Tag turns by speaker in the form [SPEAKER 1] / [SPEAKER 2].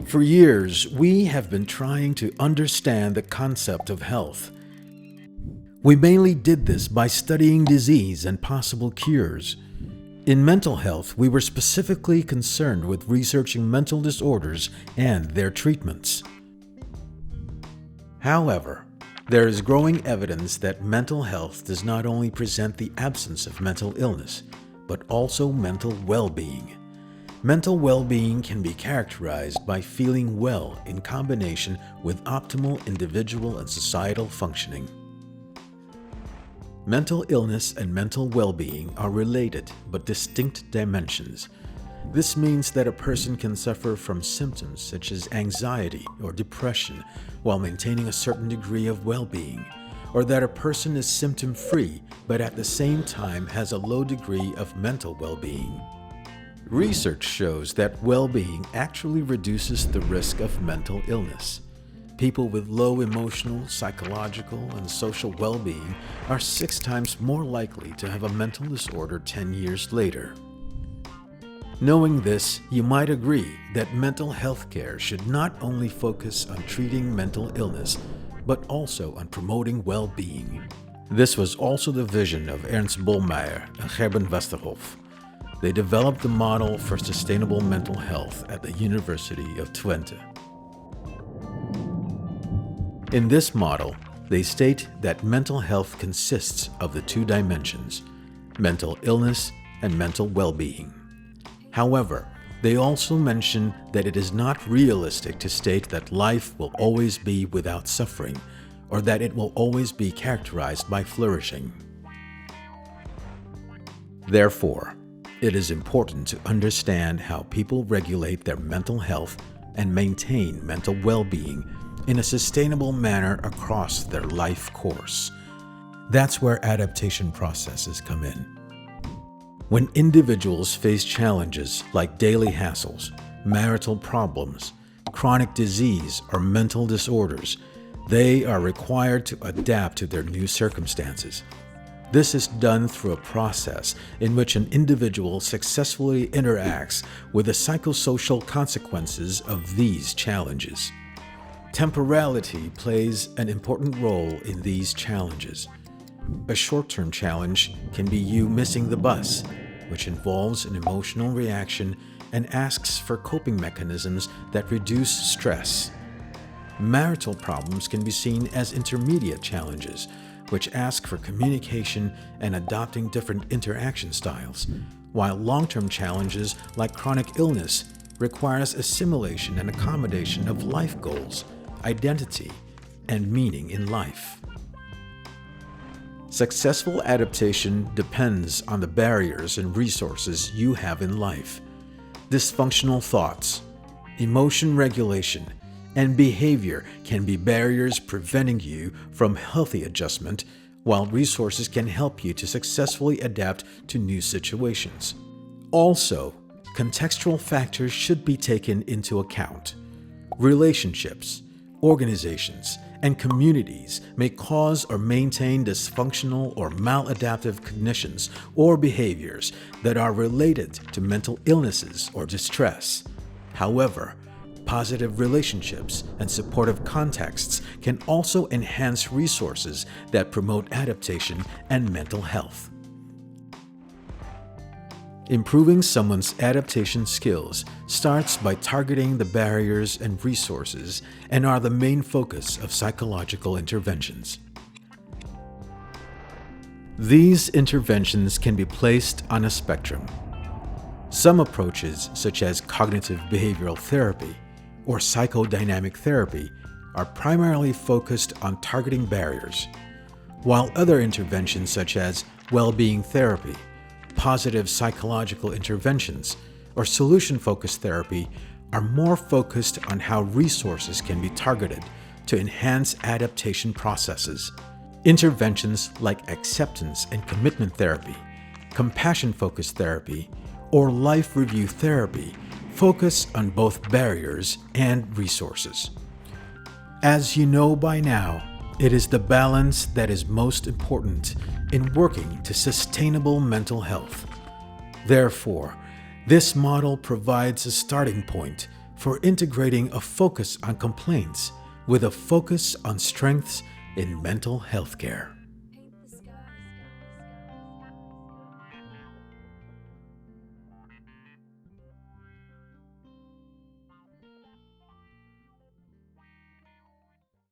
[SPEAKER 1] For years, we have been trying to understand the concept of health. We mainly did this by studying disease and possible cures. In mental health, we were specifically concerned with researching mental disorders and their treatments. However, there is growing evidence that mental health does not only present the absence of mental illness, but also mental well-being. Mental well-being can be characterized by feeling well in combination with optimal individual and societal functioning. Mental illness and mental well-being are related but distinct dimensions. This means that a person can suffer from symptoms such as anxiety or depression while maintaining a certain degree of well-being, or that a person is symptom-free but at the same time has a low degree of mental well-being. Research shows that well-being actually reduces the risk of mental illness. People with low emotional, psychological, and social well-being are 6 times more likely to have a mental disorder 10 years later. Knowing this, you might agree that mental health care should not only focus on treating mental illness, but also on promoting well-being. This was also the vision of Ernst Bollmeier and Gerben Westerhoff. They developed the model for sustainable mental health at the University of Twente. In this model, they state that mental health consists of the 2 dimensions, mental illness and mental well-being. However, they also mention that it is not realistic to state that life will always be without suffering, or that it will always be characterized by flourishing. Therefore, it is important to understand how people regulate their mental health and maintain mental well-being in a sustainable manner across their life course. That's where adaptation processes come in. When individuals face challenges like daily hassles, marital problems, chronic disease, or mental disorders, they are required to adapt to their new circumstances. This is done through a process in which an individual successfully interacts with the psychosocial consequences of these challenges. Temporality plays an important role in these challenges. A short-term challenge can be you missing the bus, which involves an emotional reaction and asks for coping mechanisms that reduce stress. Marital problems can be seen as intermediate challenges, which ask for communication and adopting different interaction styles, while long-term challenges like chronic illness requires assimilation and accommodation of life goals, identity, and meaning in life. Successful adaptation depends on the barriers and resources you have in life. Dysfunctional thoughts, emotion regulation, and behavior can be barriers preventing you from healthy adjustment, while resources can help you to successfully adapt to new situations. Also, contextual factors should be taken into account. Relationships, organizations, and communities may cause or maintain dysfunctional or maladaptive cognitions or behaviors that are related to mental illnesses or distress. However, positive relationships and supportive contexts can also enhance resources that promote adaptation and mental health. Improving someone's adaptation skills starts by targeting the barriers and resources and are the main focus of psychological interventions. These interventions can be placed on a spectrum. Some approaches, such as cognitive behavioral therapy or psychodynamic therapy, are primarily focused on targeting barriers, while other interventions such as well-being therapy, positive psychological interventions, or solution-focused therapy are more focused on how resources can be targeted to enhance adaptation processes. Interventions like acceptance and commitment therapy, compassion-focused therapy, or life review therapy focus on both barriers and resources. As you know by now, It is the balance that is most important in working to sustainable mental health. Therefore, this model provides a starting point for integrating a focus on complaints with a focus on strengths in mental health care.